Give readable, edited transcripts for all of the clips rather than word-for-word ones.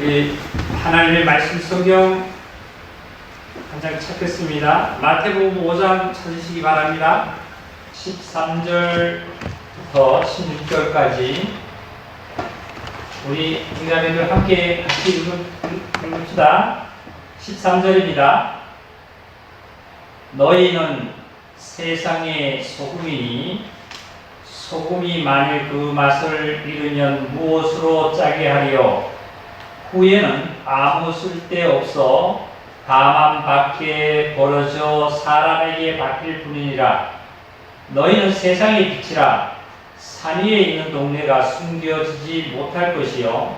우리 하나님의 말씀 성경 한 장 찾겠습니다. 마태복음 5장 찾으시기 바랍니다. 13절부터 16절까지 우리 자매들 함께 같이 읽읍시다. 13절입니다. 너희는 세상의 소금이니 소금이 만일 그 맛을 잃으면 무엇으로 짜게 하리요? 후에는 아무 쓸데없어 다만 밖에 버려져 사람에게 바뀔 뿐이니라. 너희는 세상의 빛이라. 산 위에 있는 동네가 숨겨지지 못할 것이요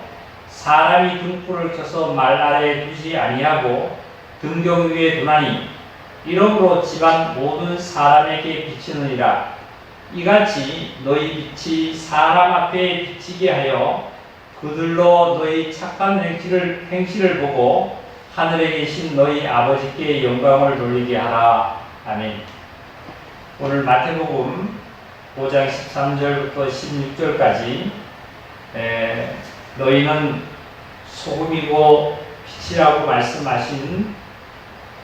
사람이 등불을 켜서 말 아래에 두지 아니하고 등경 위에 두나니 이러므로 집안 모든 사람에게 비치느니라. 이같이 너희 빛이 사람 앞에 비치게 하여 그들로 너희 착한 행실을 보고 하늘에 계신 너희 아버지께 영광을 돌리게 하라. 아멘. 오늘 마태복음 5장 13절부터 16절까지 너희는 소금이고 빛이라고 말씀하신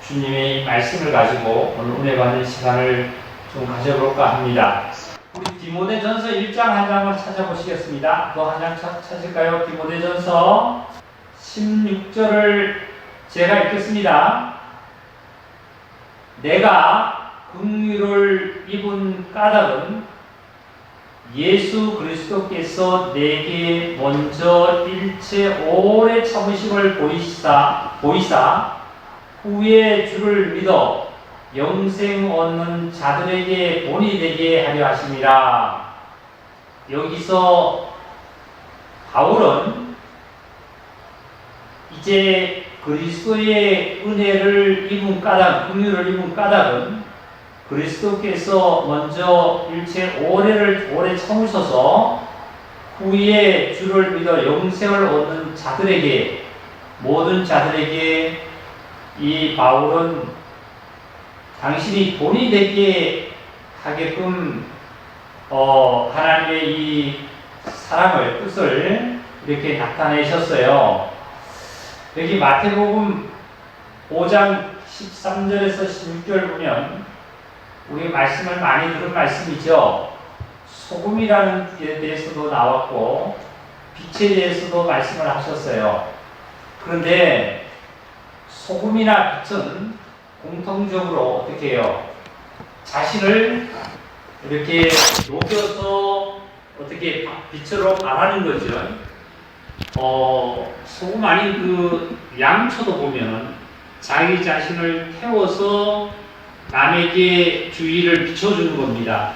주님의 말씀을 가지고 오늘 은혜 받는 시간을 좀 가져볼까 합니다. 우리 디모데전서 1장 한 장을 찾아보시겠습니다. 또 한 장 찾을까요? 디모데전서 16절을 제가 읽겠습니다. 내가 긍휼을 입은 까닭은 예수 그리스도께서 내게 먼저 일체 오래 참으심을 보이사 후에 주를 믿어 영생 얻는 자들에게 본이 되게 하려 하심이라. 여기서 바울은 이제 그리스도의 은혜를 입은 까닭, 긍휼을 입은 까닭은 그리스도께서 먼저 일체 오래 참으셔서 후에 주를 믿어 영생을 얻는 자들에게, 모든 자들에게 이 바울은 당신이 본이 되게 하게끔 하나님의 이 사랑을, 뜻을 이렇게 나타내셨어요. 여기 마태복음 5장 13절에서 16절 보면 우리 말씀을 많이 들은 말씀이죠. 소금이라는 데 대해서도 나왔고 빛에 대해서도 말씀을 하셨어요. 그런데 소금이나 빛은 공통적으로 어떻게 해요? 자신을 이렇게 녹여서 어떻게 빛으로 말하는 거죠. 소금 아닌 그 양초도 보면 자기 자신을 태워서 남에게 주위를 비춰주는 겁니다.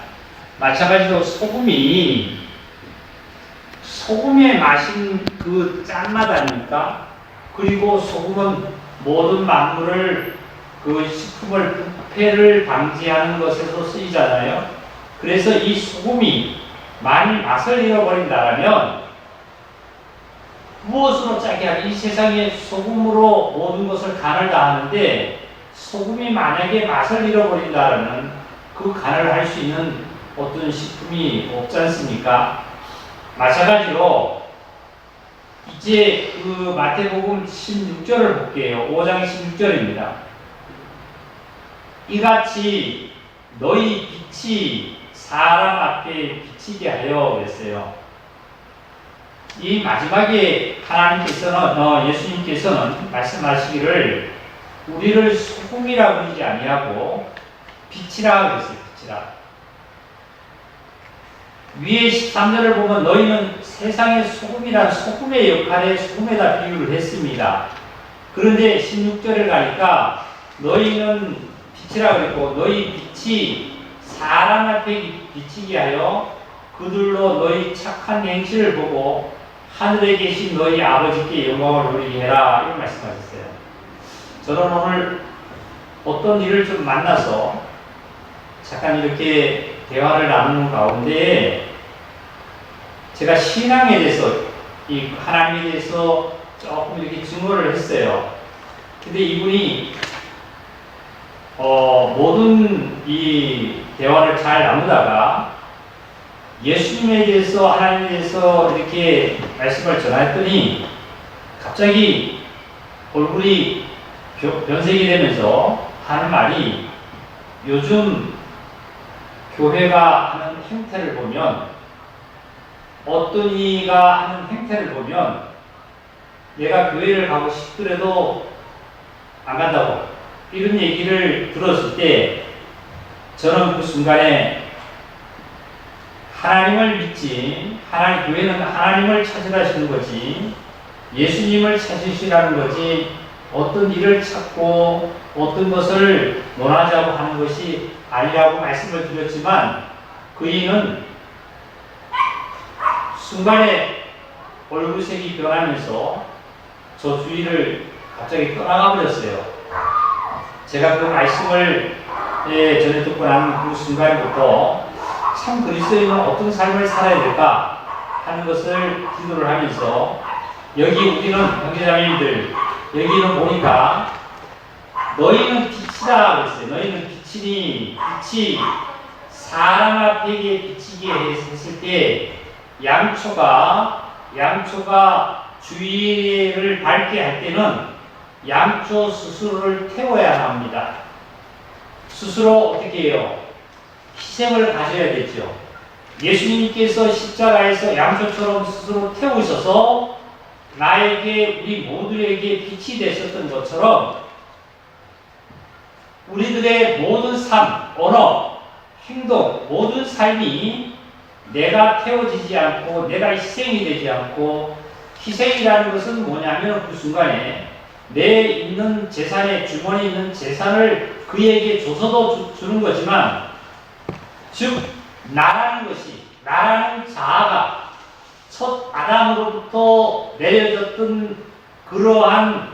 마찬가지로 소금의 맛인 그 짠맛 아닙니까? 그리고 소금은 모든 만물을 그 식품을 부패를 방지하는 것에서 쓰이잖아요. 그래서 이 소금이 만일 맛을 잃어버린다면 무엇으로 짜게 하기? 이 세상에 소금으로 모든 것을 간을 다 하는데 소금이 만약에 맛을 잃어버린다면 그 간을 할 수 있는 어떤 식품이 없지 않습니까? 마찬가지로 이제 그 마태복음 16절을 볼게요. 5장 16절입니다. 이같이 너희 빛이 사람 앞에 비치게 하여 그랬어요. 이 마지막에 하나님께서는 예수님께서는 말씀하시기를 우리를 소금이라 부르지 아니하고 빛이라 그랬어요. 빛이라. 위에 13절을 보면 너희는 세상의 소금이란 소금의 역할에 소금에다 비유를 했습니다. 그런데 16절에 가니까 너희는 빛이라 그랬고 너희 빛이 사람 앞에 비치게 하여 그들로 너희 착한 행실을 보고 하늘에 계신 너희 아버지께 영광을 돌리게 해라. 이런 말씀하셨어요. 저는 오늘 어떤 일을 좀 만나서 잠깐 이렇게 대화를 나누는 가운데 제가 신앙에 대해서 이 하나님에 대해서 조금 이렇게 증거를 했어요. 근데 이분이 모든 이 대화를 잘 나누다가 예수님에 대해서 하나님에 대해서 이렇게 말씀을 전했더니 갑자기 얼굴이 변색이 되면서 하는 말이, 요즘 교회가 하는 행태를 보면, 어떤 이가 하는 행태를 보면 내가 교회를 가고 싶더라도 안 간다고, 이런 얘기를 들었을 때 저는 그 순간에 하나님을 믿지, 교회는 하나님을 찾으라시는 거지, 예수님을 찾으시라는 거지, 어떤 일을 찾고 어떤 것을 논하자고 하는 것이 아니라고 말씀을 드렸지만, 그 이는 순간에 얼굴색이 변하면서 저 주위를 갑자기 떠나가 버렸어요. 제가 그 말씀을 전에 듣고 난 그 순간부터 참 그리스도인은 어떤 삶을 살아야 될까 하는 것을 기도를 하면서, 여기 우리는 형제자매님들, 여기는 보니까 너희는 빛이다 그랬어요. 너희는 빛이니, 빛이 사람 앞에게 비치게 했을 때 양초가 주위를 밝게 할 때는 양초 스스로를 태워야 합니다. 스스로 어떻게 해요? 희생을 가져야 되죠. 예수님께서 십자가에서 양초처럼 스스로 태우셔서 나에게, 우리 모두에게 빛이 되셨던 것처럼 우리들의 모든 삶, 언어, 행동, 모든 삶이 내가 태워지지 않고 내가 희생이 되지 않고, 희생이라는 것은 뭐냐면 그 순간에 내 있는 재산에, 주머니에 있는 재산을 그에게 줘서도 주는 거지만, 즉 나라는 것이, 나라는 자아가 첫 아담으로부터 내려졌던 그러한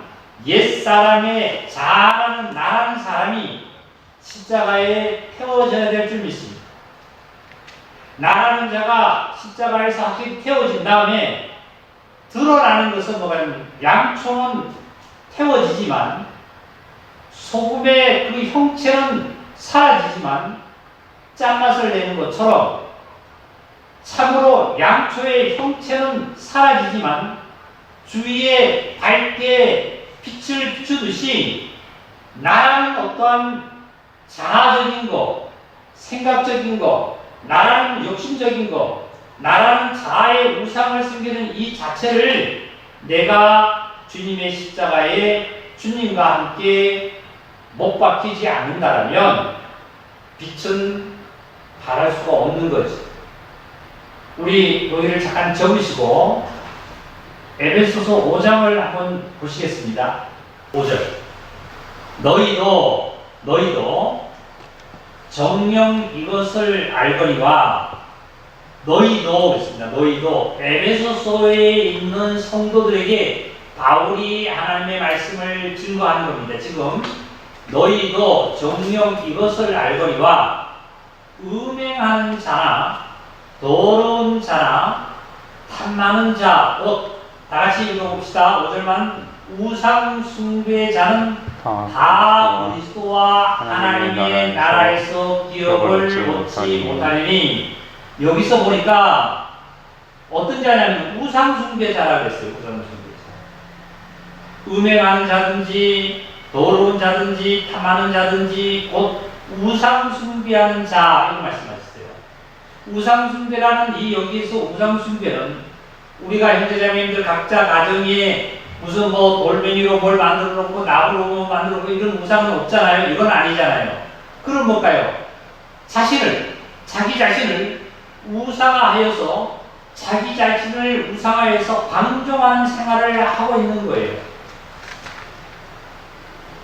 옛사람의 자아라는, 나라는 사람이 십자가에 태워져야 될 줄 믿습니다. 나라는 자가 십자가에서 확실히 태워진 다음에 드러나는 것은 뭐냐면, 양초는 태워지지만 소금의 그 형체는 사라지지만 짠맛을 내는 것처럼, 참으로 양초의 형체는 사라지지만 주위에 밝게 빛을 비추듯이 나라는 어떠한 자아적인 것, 생각적인 것, 나라는 욕심적인 것, 나라는 자아의 우상을 숨기는 이 자체를 내가 주님의 십자가에 주님과 함께 못 박히지 않는다라면 빛은 발할 수가 없는 거지. 우리 여기를 잠깐 적으시고 에베소서 5장을 한번 보시겠습니다. 5절. 너희도 정녕 이것을 알거니와, 너희도 그랬습니다. 너희도 에베소서에 있는 성도들에게 바울이 하나님의 말씀을 증거하는 겁니다. 지금 너희도 정녕 이것을 알거니와, 음행하는 자나 더러운 자나 탐나는 자, 다같이 읽어봅시다. 5절만. 우상 숭배자는 다 그리스도와 하나님의 나라에서 기업을 얻지 못하리니. 여기서 보니까 어떤 자냐면 우상 숭배자라고 했어요. 우상 숭배자. 음행하는 자든지 더러운 자든지 탐하는 자든지 곧 우상 숭배하는 자, 이런 말씀하셨어요. 우상 숭배라는 이, 여기에서 우상 숭배는 우리가 형제자매님들 각자 가정에 무슨 뭐 돌멩이로 뭘 만들어 놓고 나무로 뭐 만들어 놓고 이런 우상은 없잖아요. 이건 아니잖아요. 그럼 뭘까요? 자기 자신을 우상화하여서, 자기 자신을 우상화해서 방종하는 생활을 하고 있는 거예요.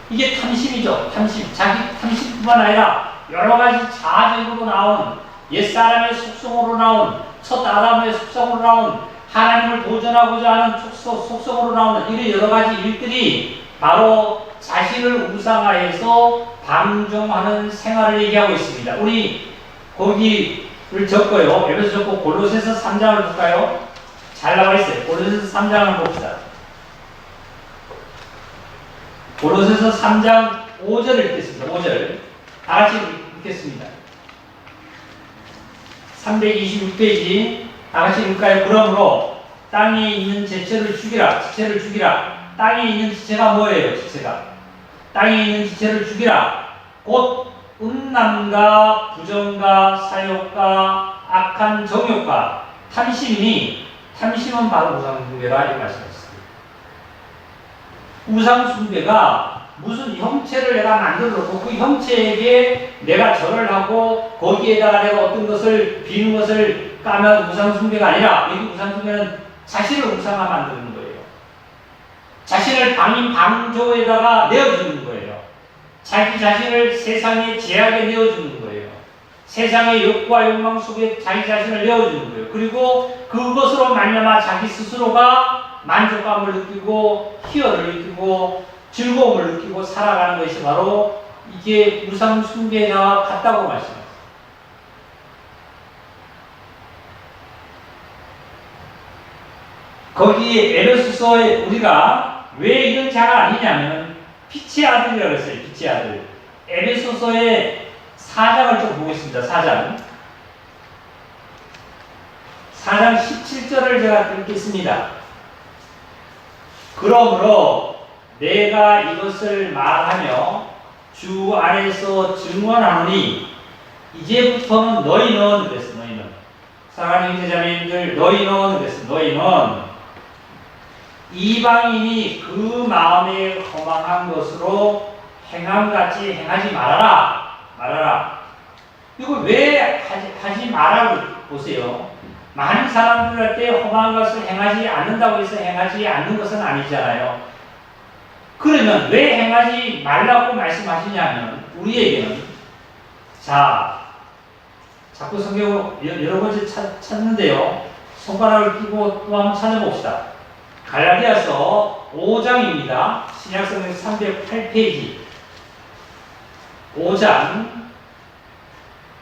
이게 탐심이죠. 탐심. 자기 탐심뿐만 아니라 여러 가지 자아적으로 나온, 옛사람의 속성으로 나온, 첫 아담의 속성으로 나온, 하나님을 도전하고자 하는 속성으로 나오는 이런 여러 가지 일들이 바로 자신을 우상화해서 방종하는 생활을 얘기하고 있습니다. 우리 거기를 적고요. 여기서 적고 골로새서 3장을 볼까요? 잘 나와 있어요. 골로새서 3장을 봅시다. 골로새서 3장 5절을 읽겠습니다. 5절. 다 같이 읽겠습니다. 326페이지. 다 같이 읽을까요? 그러므로 땅에 있는 지체를 죽이라. 지체를 죽이라. 땅에 있는 지체가 뭐예요? 지체가. 땅에 있는 지체를 죽이라. 곧 음란과 부정과 사욕과 악한 정욕과 탐심이니 탐심은 바로 우상숭배라 이렇게 말씀하셨습니다. 우상숭배가 무슨 형체를 내가 만들어 놓고 그 형체에게 내가 절을 하고 거기에다가 내가 어떤 것을 비는 것을 까면 우상숭배가 아니라 여기 우상숭배는 자신을 우상화 만드는 거예요. 자신을 방조에다가 내어주는 거예요. 자기 자신을 세상의 제약에 내어주는 거예요. 세상의 욕과 욕망 속에 자기 자신을 내어주는 거예요. 그리고 그것으로 말미암아 자기 스스로가 만족감을 느끼고 희열을 느끼고 즐거움을 느끼고 살아가는 것이 바로 이게 우상 숭배와 같다고 말씀하셨어요. 거기에 에베소서에 우리가 왜 이런 자가 아니냐면 빛의 아들이라고 했어요. 빛의 아들. 에베소서의 4장을 좀 보겠습니다. 4장 17절을 제가 읽겠습니다. 그러므로 내가 이것을 말하며 주 안에서 증언하노니 이제부터는 너희는 그랬어. 너희는 사랑하는 형제자매님들 너희는 그랬어. 너희는 이방인이 그 마음에 허망한 것으로 행함같이 행하지 말아라. 이거 왜 하지 말라고 보세요. 많은 사람들한테 허망한 것을 행하지 않는다고 해서 행하지 않는 것은 아니잖아요. 그러면 왜 행하지 말라고 말씀하시냐면 우리에게는 자꾸 성경을 여러 번째 찾는데요. 손가락을 끼고 또 한번 찾아봅시다. 갈라디아서 5장입니다. 신약성경 308페이지 5장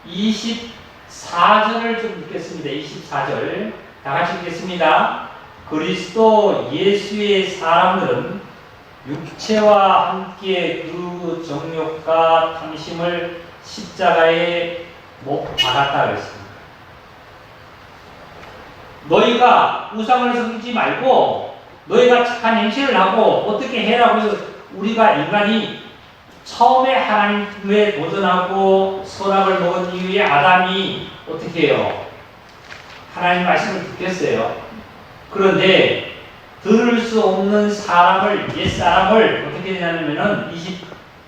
24절을 좀 읽겠습니다. 24절 다 같이 읽겠습니다. 그리스도 예수의 사람들은 육체와 함께 그 정욕과 탐심을 십자가에 못 박았다 그랬습니다. 너희가 우상을 섬기지 말고 너희가 착한 행실을 하고 어떻게 해라고 해서 우리가 인간이 처음에 하나님에 도전하고 선악을 먹은 이후에 아담이 어떻게 해요? 하나님 말씀을 듣겠어요. 그런데 들을 수 없는 옛사람을 어떻게 되냐면은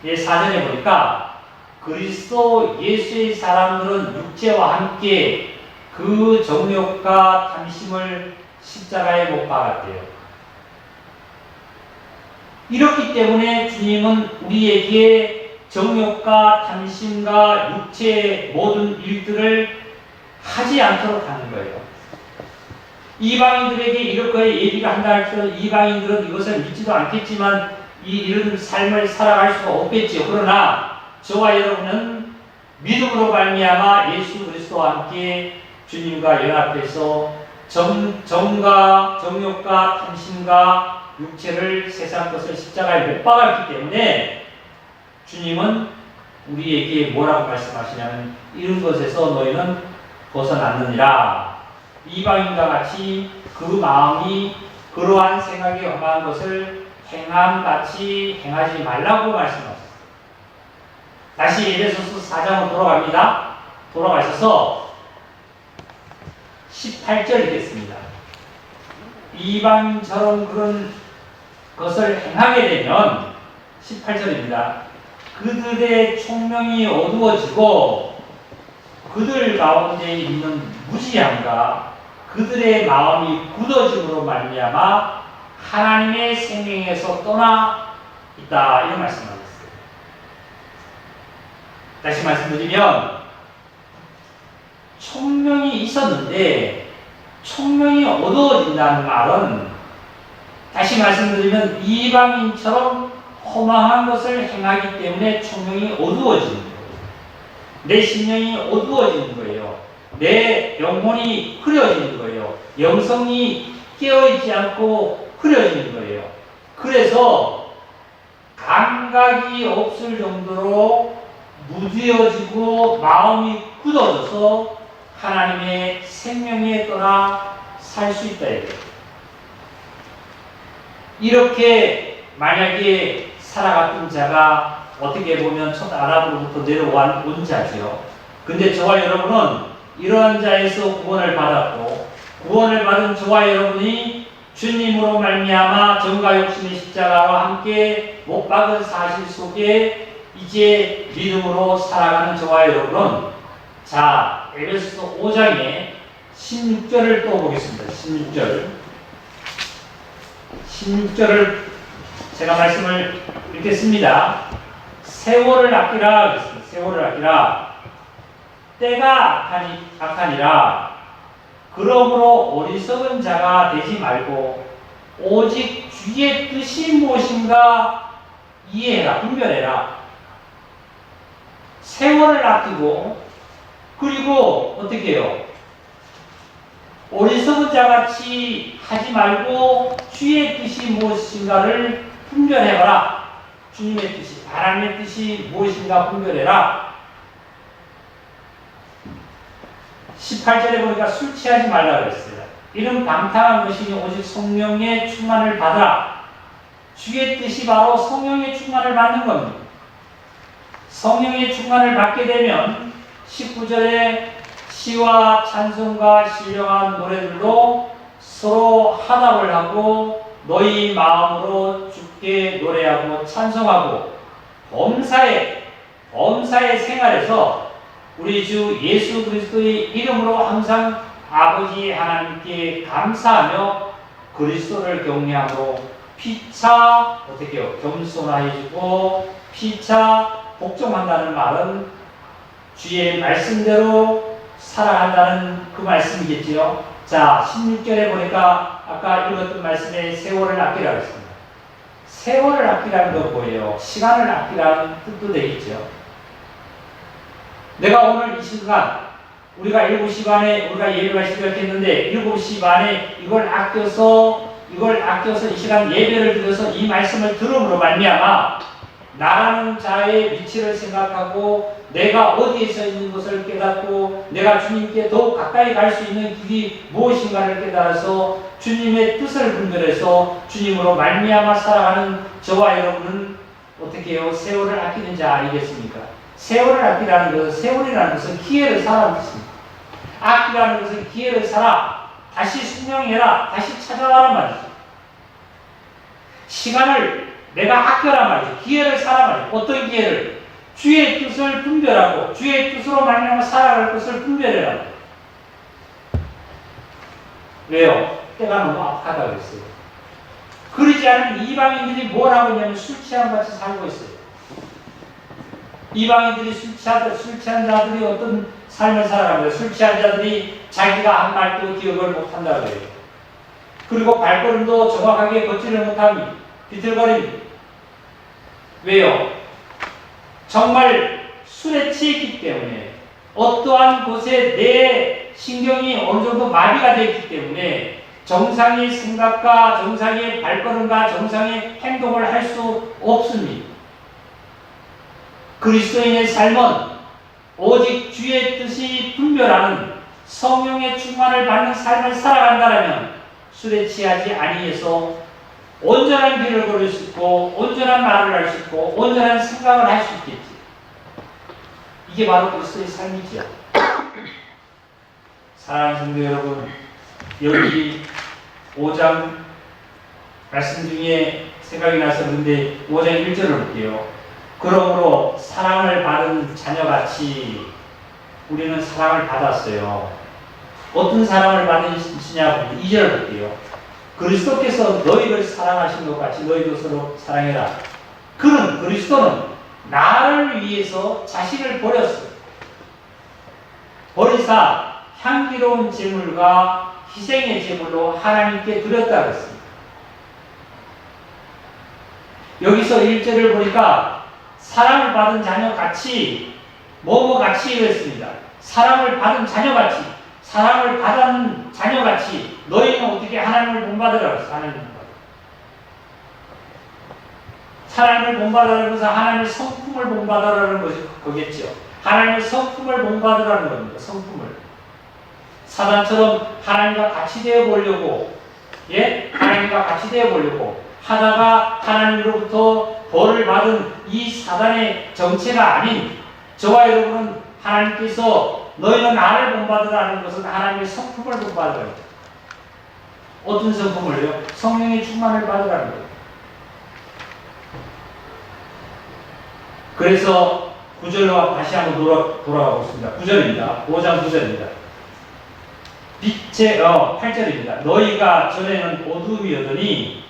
24절에 보니까 그리스도 예수의 사람들은 육체와 함께 그 정욕과 탐심을 십자가에 못 박았대요. 이렇기 때문에 주님은 우리에게 정욕과 탐심과 육체의 모든 일들을 하지 않도록 하는 거예요. 이방인들에게 이렇게 얘기를 한다 할지라도 이방인들은 이것을 믿지도 않겠지만 이런 삶을 살아갈 수가 없겠지요. 그러나 저와 여러분은 믿음으로 말미암아 예수 그리스도와 함께 주님과 연합해서 정과 정욕과 탐심과 육체를 세상 것을 십자가에 못 박았기 때문에 주님은 우리에게 뭐라고 말씀하시냐면 이런 것에서 너희는 벗어났느니라. 이방인과 같이 그 마음이 그러한 생각이 험한 것을 행함같이 행하지 말라고 말씀하셨습니다. 다시 에베소서 4장으로 돌아갑니다. 돌아가셔서 18절 읽겠습니다. 이방인처럼 그런 것을 행하게 되면 18절입니다. 그들의 총명이 어두워지고 그들 가운데 있는 무지함과 그들의 마음이 굳어짐으로 말미암아 하나님의 생명에서 떠나 있다. 이런 말씀을 하셨어요. 다시 말씀드리면 총명이 있었는데 총명이 어두워진다는 말은 다시 말씀드리면 이방인처럼 허망한 것을 행하기 때문에 총명이 어두워지는 거예요. 내 심령이 어두워지는 거예요. 내 영혼이 흐려지는 거예요. 영성이 깨어있지 않고 흐려지는 거예요. 그래서 감각이 없을 정도로 무뎌지고 마음이 굳어져서 하나님의 생명에 떠나 살 수 있다. 이렇게 만약에 살아갔던 자가 어떻게 보면 첫 아담으로부터 내려온 자죠. 근데 저와 여러분은 이러한 자에서 구원을 받았고, 구원을 받은 저와 여러분이 주님으로 말미암아 정과 욕심의 십자가와 함께 못 박은 사실 속에 이제 믿음으로 살아가는 저와 여러분은, 자, 에베소서 5장에 16절을 또 보겠습니다. 16절을 제가 말씀을 읽겠습니다. 세월을 아끼라 그랬습니다. 세월을 아끼라. 때가 악하니라. 그러므로 어리석은 자가 되지 말고 오직 주의 뜻이 무엇인가 이해해라. 분별해라. 세월을 아끼고, 그리고 어떻게 해요? 어리석은 자같이 하지 말고 주의 뜻이 무엇인가를 분별해봐라. 주님의 뜻이, 하나님의 뜻이 무엇인가 분별해라. 18절에 보니까 술 취하지 말라 그랬어요. 이는 방탕한 것이니 오직 성령의 충만을 받으라. 주의 뜻이 바로 성령의 충만을 받는 겁니다. 성령의 충만을 받게 되면 19절에 시와 찬송과 신령한 노래들로 서로 화답을 하고 너희 마음으로 주께 노래하고 찬송하고 범사의 생활에서 우리 주 예수 그리스도의 이름으로 항상 아버지 하나님께 감사하며 그리스도를 경외하고 피차 어떻게 해요? 겸손하여지고 피차 복종한다는 말은 주의 말씀대로 살아간다는 그 말씀이겠지요. 자, 16절에 보니까 아까 읽었던 말씀에 세월을 아끼라고 했습니다. 세월을 아끼라는 건 뭐예요? 시간을 아끼라는 뜻도 되겠죠. 내가 오늘 이 시간, 우리가 7시 반에 우리가 예배가 시작했는데 7시 반에 이걸 아껴서 이 시간 예배를 드려서 이 말씀을 들음으로 말미암아 나라는 자의 위치를 생각하고 내가 어디에 서 있는 것을 깨닫고 내가 주님께 더욱 가까이 갈 수 있는 길이 무엇인가를 깨달아서 주님의 뜻을 분별해서 주님으로 말미암아 살아가는 저와 여러분은 어떻게 해요? 세월을 아끼는 자 아니겠습니까? 세월을 아끼라는 것은, 세월이라는 것은 기회를 사라는 뜻입니다. 아끼라는 것은 기회를 사라. 다시 숙명해라. 다시 찾아와란 말이죠. 시간을 내가 아껴라 말이죠. 기회를 사라 말이죠. 어떤 기회를? 주의 뜻을 분별하고 주의 뜻으로 말미암아 살아갈 것을 분별해라. 왜요? 때가 너무 악하다고 했어요. 그러지 않은 이방인들이 뭘 하고 있냐면 술 취한 같이 살고 있어요. 이방인들이 술 취한 자들이 어떤 삶을 살아갑니다. 술 취한 자들이 자기가 한 말도 기억을 못한다고 해요. 그리고 발걸음도 정확하게 걷지를 못합니다. 비틀거립니다. 왜요? 정말 술에 취했기 때문에 어떠한 곳에 내 신경이 어느 정도 마비가 되어 있기 때문에 정상의 생각과 정상의 발걸음과 정상의 행동을 할 수 없습니다. 그리스도인의 삶은 오직 주의 뜻이 분별하는 성령의 충만을 받는 삶을 살아간다면 술에 취하지 아니해서 온전한 길을 걸을 수 있고 온전한 말을 할 수 있고 온전한 생각을 할 수 있겠지. 이게 바로 그리스도의 삶이죠. 사랑하는 성도 여러분, 여기 5장 말씀 중에 생각이 나서 그런데 5장 1절을 볼게요. 그러므로 사랑을 받은 자녀같이 우리는 사랑을 받았어요. 어떤 사랑을 받으시냐고 2절을 볼게요. 그리스도께서 너희를 사랑하신 것 같이 너희도 서로 사랑해라. 그리스도는 나를 위해서 자신을 버렸어요. 버리사 향기로운 제물과 희생의 제물로 하나님께 드렸다 그랬습니다. 여기서 1절을 보니까 사랑을 받은 자녀같이 같이 이랬습니다. 사랑을 받은 자녀같이, 사랑을 받은 자녀같이 너희는 어떻게 하나님을 본받으라 그랬어요. 하나님을 본받으라. 하나님을 본받으라는 것은 하나님의 성품을 본받으라는 것이 거겠죠. 하나님의 성품을 본받으라는 겁니다. 성품을. 사단처럼 하나님과 같이 되어 보려고, 하나님과 같이 되어 보려고, 하다가 하나님으로부터 벌을 받은 이 사단의 정체가 아닌 저와 여러분은 하나님께서 너희는 나를 본받으라는 것은 하나님의 성품을 본받으라는 거예요. 어떤 성품을요? 성령의 충만을 받으라는 거예요. 그래서 9절로 다시 한번 돌아가고 있습니다. 9절입니다. 5장 9절입니다. 8절입니다. 너희가 전에는 어둠이었더니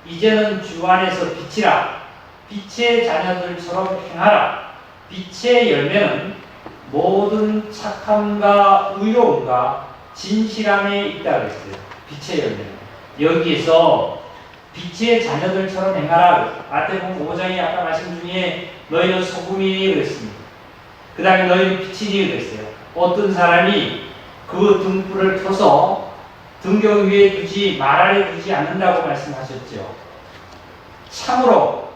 이제는 주 안에서 빛이라. 빛의 자녀들처럼 행하라. 빛의 열매는 모든 착함과 의로움과 진실함에 있다고 했어요. 빛의 열매는. 여기에서 빛의 자녀들처럼 행하라. 마태복음 5장에 아까 말씀 중에 너희는 소금이니 그랬습니다. 그 다음에 너희는 빛이니 그랬어요. 어떤 사람이 그 등불을 켜서 등경 위에 두지 말 아래 두지 않는다고 말씀하셨죠. 참으로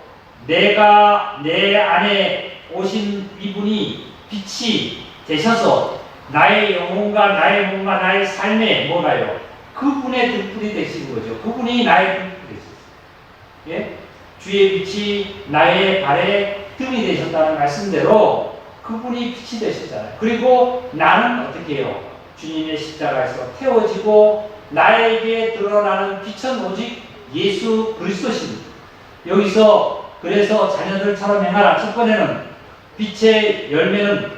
내가 내 안에 오신 이분이 빛이 되셔서 나의 영혼과 나의 몸과 나의 삶에 뭐가요? 그분의 등불이 되시는 거죠. 그분이 나의 등불이 되셨어요. 예? 주의 빛이 나의 발에 등이 되셨다는 말씀대로 그분이 빛이 되셨잖아요. 그리고 나는 어떻게 해요? 주님의 십자가에서 태워지고 나에게 드러나는 빛은 오직 예수 그리스도십니다. 여기서 그래서 자녀들처럼 행하라. 첫 번째는 빛의 열매는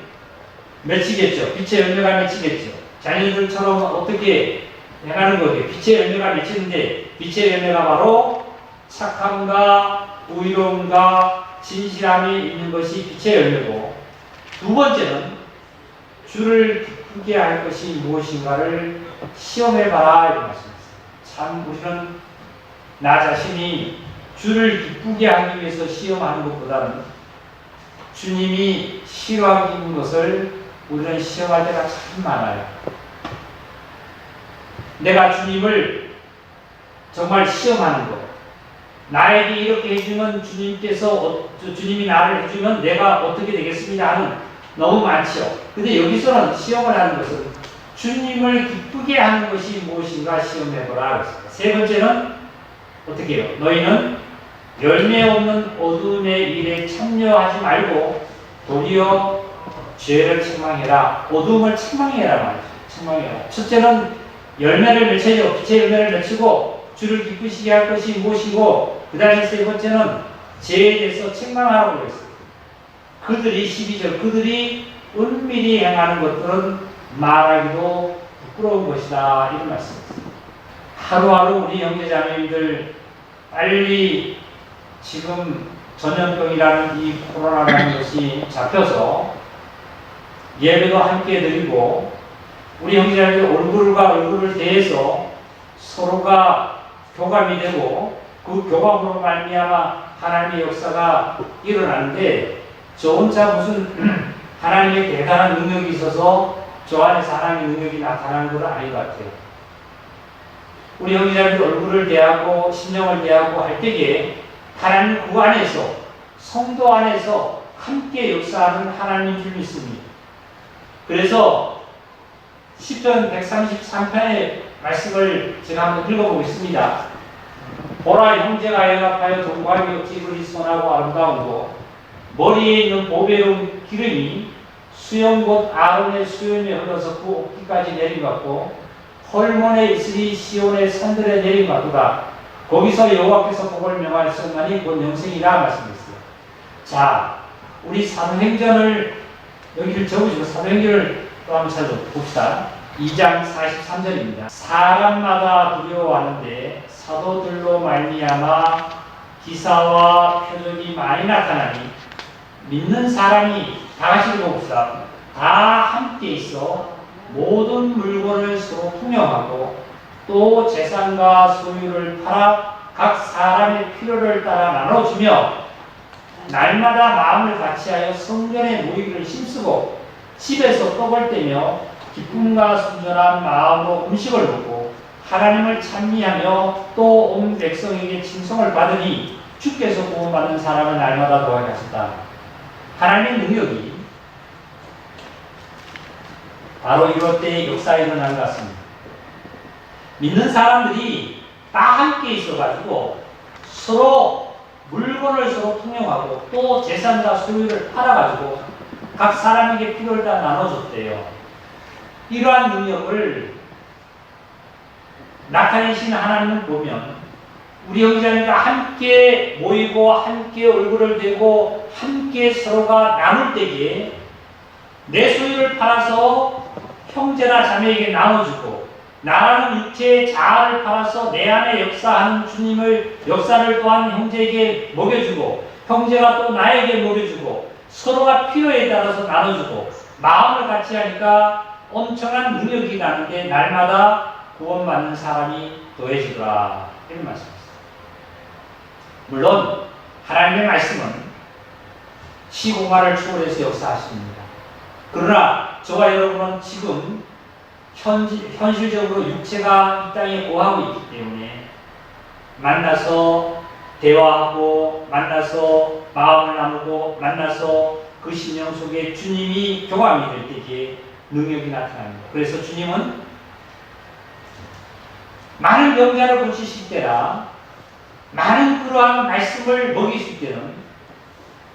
맺히겠죠. 빛의 열매가 맺히겠죠. 자녀들처럼 어떻게 행하는 거예요? 빛의 열매가 맺히는데 빛의 열매가 바로 착함과 의로움과 진실함이 있는 것이 빛의 열매고, 두 번째는 주를 기쁘게 할 것이 무엇인가를 시험해봐라 이런 말씀이었어요. 참 우리는 나 자신이 주를 기쁘게 하기 위해서 시험하는 것보다는 주님이 싫어하는 것을 우리는 시험할 때가 참 많아요. 내가 주님을 정말 시험하는 것. 나에게 이렇게 해주면 주님이 나를 해주면 내가 어떻게 되겠습니다 하는 너무 많죠. 근데 여기서는 시험을 하는 것은 주님을 기쁘게 하는 것이 무엇인가 시험해보라 그랬습니다. 세 번째는 어떻게 해요? 너희는 열매 없는 어둠의 일에 참여하지 말고 도리어 죄를 책망해라. 어둠을 책망해라 말이죠. 책망해라. 첫째는 열매를 맺혀요. 빛의 열매를 맺히고 주를 기쁘시게 할 것이 무엇이고, 그 다음에 세 번째는 죄에 대해서 책망하라고 그랬어요. 그들이 12절 그들이 은밀히 행하는 것들은 말하기도 부끄러운 것이다 이런 말씀이었습니다. 하루하루 우리 형제자매님들 빨리 지금 전염병이라는 이 코로나라는 것이 잡혀서 예배도 함께 드리고 우리 형제자매들 얼굴과 얼굴을 대해서 서로가 교감이 되고 그 교감으로 말미암아 하나님의 역사가 일어나는데 저 혼자 무슨 하나님의 대단한 능력이 있어서 저 안에서 하나님의 능력이 나타나는 건 아닌 것 같아요. 우리 형제자매들 얼굴을 대하고 심령을 대하고 할 때에 하나님 그 안에서 성도 안에서 함께 역사하는 하나님인 줄 믿습니다. 그래서 시편 133편의 말씀을 제가 한번 읽어보겠습니다. 보라 형제가 연합하여 동거하기 없지 그리스도하고 아름다운고 머리에 있는 보배로운 기름이 수염 곧 아론의 수염에 흘러서 그 옷깃까지 내림받고 헐몬에 있으니 시온의 산들에 내림받도다. 거기서 여호와께서 복을 명하셨나니 곧 영생이라 말씀했어요. 자, 우리 사도행전을 여기를 적으시고 사도행전을 또 한번 찾아봅시다. 2장 43절입니다. 사람마다 두려워하는데 사도들로 말미암아 기사와 표적이 많이 나타나니 믿는 사람이 다 같이 읽어봅시다. 다 함께 있어 모든 물건을 서로 통용하고 또 재산과 소유를 팔아 각 사람의 필요를 따라 나눠주며 날마다 마음을 같이하여 성전에 모이기를 힘쓰고 집에서 떡을 떼며 기쁨과 순전한 마음으로 음식을 먹고 하나님을 찬미하며 또 온 백성에게 칭송을 받으니 주께서 구원받는 사람을 날마다 도와게 하셨다. 하나님의 능력이 바로 이럴 때 역사에 일어난 것 같습니다. 믿는 사람들이 다 함께 있어가지고 서로 물건을 서로 통용하고 또 재산과 소유를 팔아가지고 각 사람에게 필요를 다 나눠줬대요. 이러한 능력을 나타내신 하나님을 보면 우리 형제자매가 함께 모이고 함께 얼굴을 대고 함께 서로가 나눌 때에 내 소유를 팔아서 형제나 자매에게 나눠주고 나라는 육체의 자아를 팔아서 내 안에 역사하는 주님을 역사를 또한 형제에게 먹여주고 형제가 또 나에게 먹여주고 서로가 필요에 따라서 나눠주고 마음을 같이 하니까 엄청난 능력이 나는데 날마다 구원받는 사람이 더해지더라 이런 말씀입니다. 물론 하나님의 말씀은 시공간을 초월해서 역사하십니다. 그러나 저와 여러분은 지금 현실적으로 육체가 이 땅에 고하고 있기 때문에 만나서 대화하고 만나서 마음을 나누고 만나서 그 심령 속에 주님이 교감이 될 때에 능력이 나타납니다. 그래서 주님은 많은 병자를 고치실 때라 많은 그러한 말씀을 먹이실 때는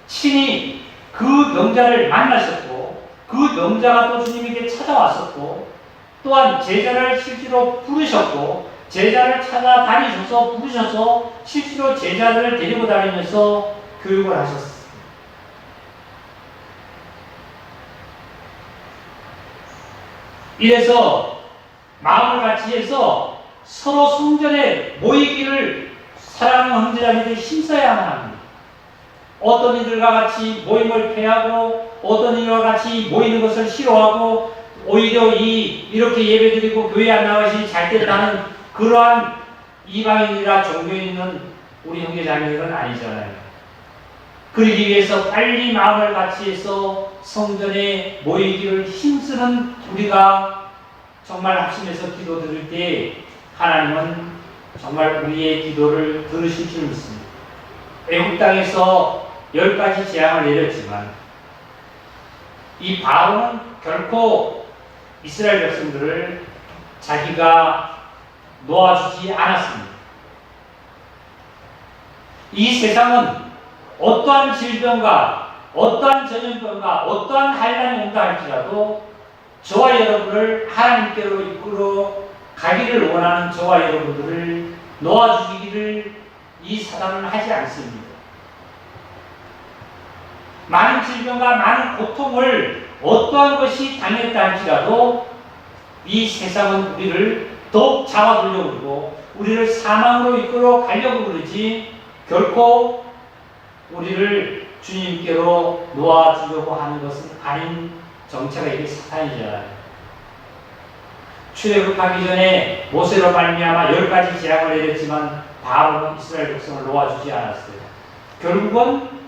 친히 그 병자를 만나셨고 그 병자가 또 주님에게 찾아왔었고 또한 제자를 실제로 부르셨고 제자를 찾아다니셔서 부르셔서 실제로 제자를 데리고 다니면서 교육을 하셨습니다. 이래서 마음을 같이 해서 서로 성전에 모이기를 사랑하는 형제자매들이 힘써야만 합니다. 어떤 이들과 같이 모임을 패하고 어떤 이들과 같이 모이는 것을 싫어하고 오히려 이렇게 예배드리고 교회 안 나가시 잘 때라는 그러한 이방인이라 종교에 있는 우리 형제자매들은 아니잖아요. 그러기 위해서 빨리 마음을 같이 해서 성전에 모이기를 힘쓰는 우리가 정말 합심해서 기도 드릴 때 하나님은 정말 우리의 기도를 들으실 줄 믿습니다. 애국 땅에서 10가지 재앙을 내렸지만 이 바로는 결코 이스라엘 백성들을 자기가 놓아주지 않았습니다. 이 세상은 어떠한 질병과 어떠한 전염병과 어떠한 환란이 온다 할지라도 저와 여러분을 하나님께로 이끌어 가기를 원하는 저와 여러분들을 놓아주기를 이 사단은 하지 않습니다. 많은 질병과 많은 고통을 어떠한 것이 당했다 할지라도 이 세상은 우리를 더욱 잡아두려고 그러고 우리를 사망으로 이끌어 가려고 그러지 결코 우리를 주님께로 놓아주려고 하는 것은 아닌 정체가 이게 사탄이잖아요. 출애굽하기 전에 모세로 말미암아 10가지 재앙을 내렸지만 바로는 이스라엘 백성을 놓아주지 않았어요. 결국은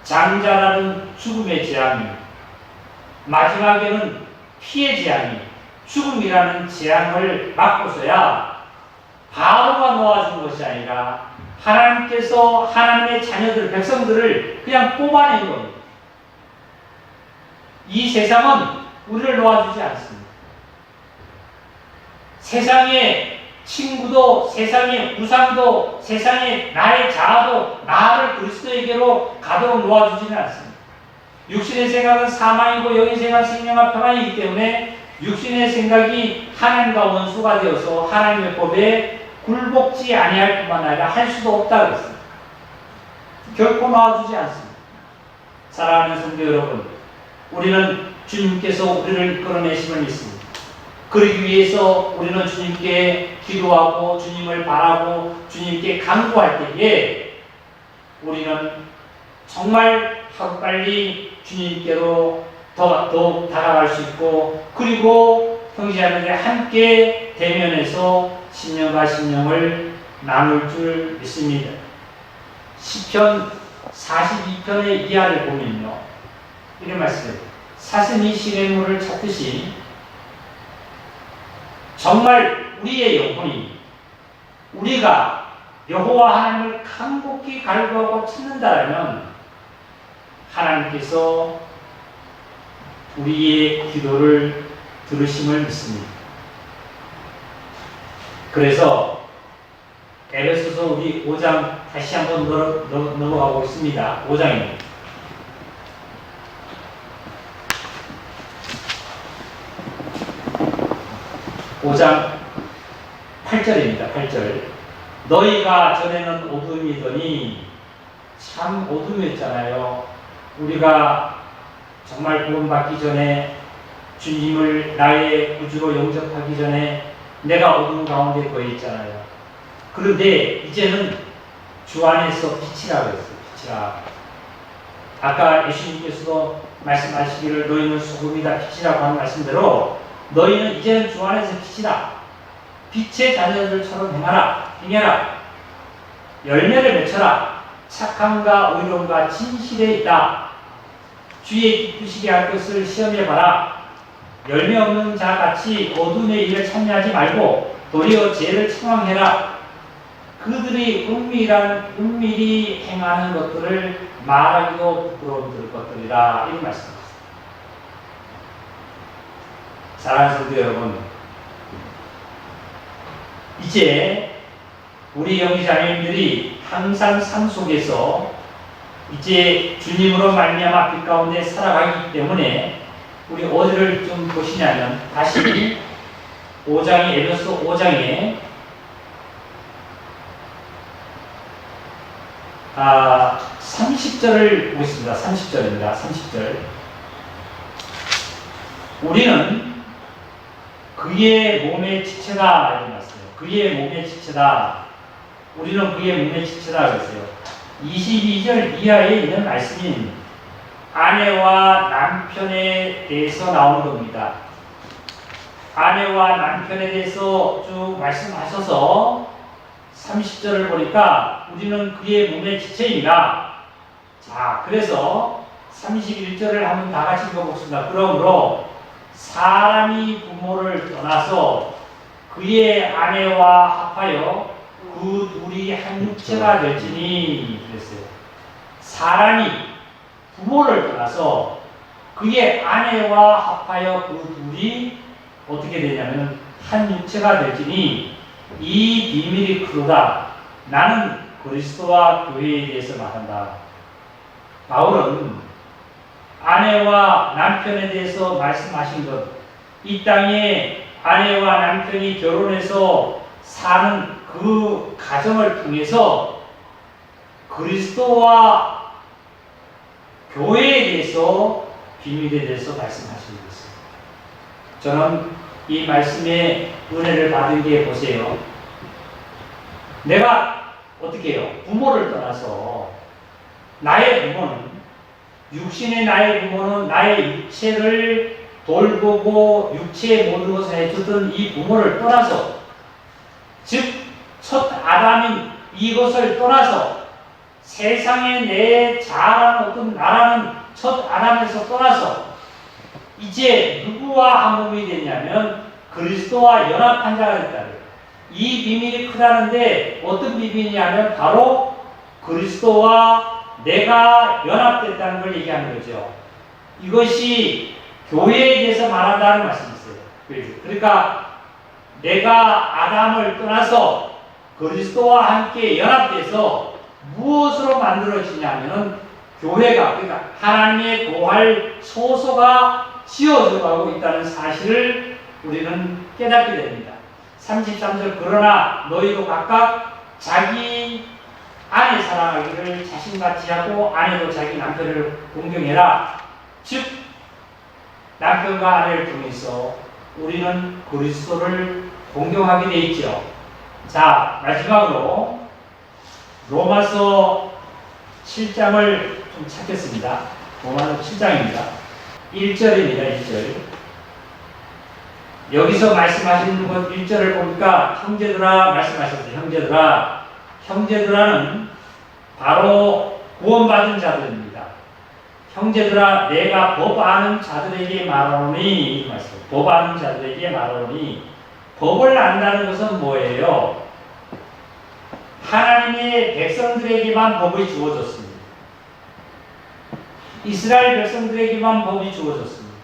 장자라는 죽음의 재앙이 마지막에는 피의 재앙이 죽음이라는 재앙을 막고서야 바로가 놓아준 것이 아니라 하나님께서 하나님의 자녀들, 백성들을 그냥 뽑아낸 겁니다. 이 세상은 우리를 놓아주지 않습니다. 세상의 친구도, 세상의 우상도, 세상의 나의 자아도 나를 그리스도에게로 가도록 놓아주지는 않습니다. 육신의 생각은 사망이고 영의 생각은 생명과 평안이기 때문에 육신의 생각이 하나님과 원수가 되어서 하나님의 법에 굴복지 아니할 뿐만 아니라 할 수도 없다 그랬습니다. 결코 놓아주지 않습니다. 사랑하는 성도 여러분, 우리는 주님께서 우리를 이끌어내심을 믿습니다. 그러기 위해서 우리는 주님께 기도하고 주님을 바라고 주님께 간구할 때에 우리는 정말 하루빨리 주님께로 더욱 다가갈 수 있고 그리고 형제자매들이 함께 대면해서 심령과 심령을 나눌 줄 믿습니다. 시편 42편의 이하를 보면요. 이런 말씀이에요. 사슴이 시냇물을 찾듯이 정말 우리의 영혼이 우리가 여호와 하나님을 간곡히 갈구하고 찾는다면 하나님께서 우리의 기도를 들으심을 믿습니다. 그래서 에베소서 우리 5장 다시 한번 넘어가 보겠습니다. 5장입니다. 5장 8절입니다. 8절. 너희가 전에는 어둠이더니 참 어둠이었잖아요. 우리가 정말 구원받기 전에 주님을 나의 구주로 영접하기 전에 내가 어둠 가운데 거해 있잖아요. 그런데 이제는 주 안에서 빛이라고 했어요. 빛이라. 아까 예수님께서도 말씀하시기를 너희는 소금이다 빛이라고 하는 말씀대로 너희는 이제는 주 안에서 빛이다. 빛의 자녀들처럼 행해라. 열매를 맺혀라. 착함과 의로움과 진실에 있다. 주의 기쁘시게 할 것을 시험해봐라. 열매 없는 자같이 어둠의 일을 참여하지 말고 도리어 죄를 청항해라. 그들이 은밀히 행하는 것들을 말하기도 부끄러움 들 것들이라. 이런 말씀입니다. 사랑하는 성도 여러분, 이제 우리 영지자매님들이 항상 삶 속에서 이제 주님으로 말미암아 빛 가운데 살아가기 때문에 우리 어디를 좀 보시냐면 다시 5장에 에베소 5장에 30절을 보겠습니다. 30절입니다. 30절. 우리는 그의 몸의 지체다 이렇게 말했어요. 그의 몸의 지체다. 우리는 그의 몸의 지체다 그랬어요. 22절 이하에 있는 말씀인 아내와 남편에 대해서 나오는 겁니다. 아내와 남편에 대해서 쭉 말씀하셔서 30절을 보니까 우리는 그의 몸의 지체입니다. 자, 그래서 31절을 한번 다 같이 읽어보겠습니다. 그러므로 사람이 부모를 떠나서 그의 아내와 합하여 그 둘이 한 육체가 될지니 그랬어요. 사람이 부모를 떠나서 그의 아내와 합하여 그 둘이 어떻게 되냐면 한 육체가 될지니 이 비밀이 크도다. 나는 그리스도와 교회에 대해서 말한다. 바울은 아내와 남편에 대해서 말씀하신 것, 이 땅에 아내와 남편이 결혼해서 사는 그 가정을 통해서 그리스도와 교회에 대해서 비밀에 대해서 말씀하시고 있습니다. 저는 이 말씀의 은혜를 받은 게 보세요. 내가 어떻게 해요? 부모를 떠나서 나의 부모는 육신의 나의 부모는 나의 육체를 돌보고 육체의 모든 것을 해주던 이 부모를 떠나서 즉 첫 아담인 이것을 떠나서 세상에 내 자아라는 어떤 나라는 첫 아담에서 떠나서 이제 누구와 한 몸이 됐냐면 그리스도와 연합한 자가 됐다. 이 비밀이 크다는데 어떤 비밀이냐면 바로 그리스도와 내가 연합됐다는 걸 얘기하는 거죠. 이것이 교회에 대해서 말한다는 말씀이세요. 그러니까 내가 아담을 떠나서 그리스도와 함께 연합돼서 무엇으로 만들어지냐면 교회가 그러니까 하나님의 도할 소소가 지어져가고 있다는 사실을 우리는 깨닫게 됩니다. 33절 그러나 너희도 각각 자기 아내 사랑하기를 자신같이 하고 아내도 자기 남편을 공경해라. 즉 남편과 아내를 통해서 우리는 그리스도를 공경하게 되어 있죠. 자, 마지막으로 로마서 7장을 좀 찾겠습니다. 로마서 7장입니다. 1절입니다. 1절. 여기서 말씀하시는 것 1절을 보니까 형제들아 말씀하셨어요. 형제들아는 바로 구원받은 자들입니다. 형제들아 내가 법 아는 자들에게 말하노니 이 말씀. 법 아는 자들에게 말하노니 법을 안다는 것은 뭐예요? 하나님의 백성들에게만 법이 주어졌습니다. 이스라엘 백성들에게만 법이 주어졌습니다.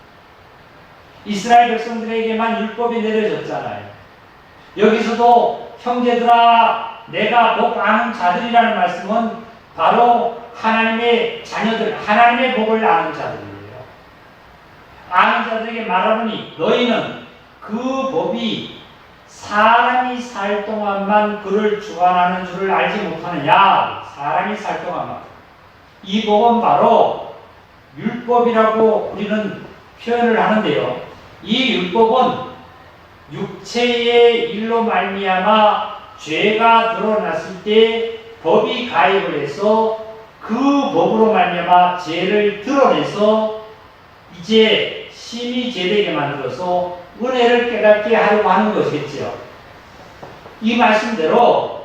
이스라엘 백성들에게만 율법이 내려졌잖아요. 여기서도 형제들아 내가 복 아는 자들이라는 말씀은 바로 하나님의 자녀들, 하나님의 복을 아는 자들이에요. 아는 자들에게 말하노니 너희는 그 법이 사람이 살 동안만 그를 주관하는 줄을 알지 못하느냐. 사람이 살 동안만. 이 복은 바로 율법이라고 우리는 표현을 하는데요. 이 율법은 육체의 일로 말미암아 죄가 드러났을 때 법이 가입을 해서 그 법으로 말미암아 죄를 드러내서 이제 심히 죄되게 만들어서 은혜를 깨닫게 하려고 하는 것이겠지요. 이 말씀대로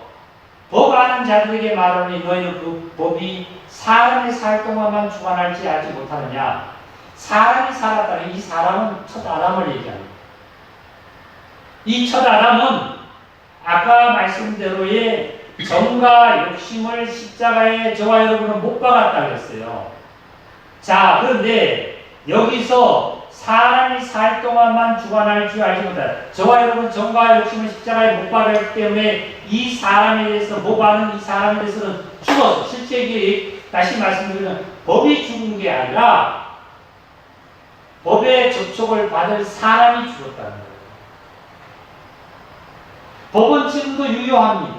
법 아는 자들에게 말하니 너희는 그 법이 사람이 살 동안만 주관할지 알지 못하느냐. 사람이 살았다는 이 사람은 첫 아담을 얘기합니다. 이 첫 아담은 아까 말씀대로의 정과 욕심을 십자가에 저와 여러분은 못 박았다 그랬어요. 자, 그런데 여기서 사람이 살 동안만 주관할 줄 알지 못한다. 저와 여러분 정과 욕심을 십자가에 못 박았기 때문에 이 사람에 대해서 못 아는 이 사람에 대해서는 죽었어. 실제 이게 다시 말씀드리면 법이 죽은 게 아니라 법의 접촉을 받을 사람이 죽었다는 거예요. 법은 지금도 유효합니다.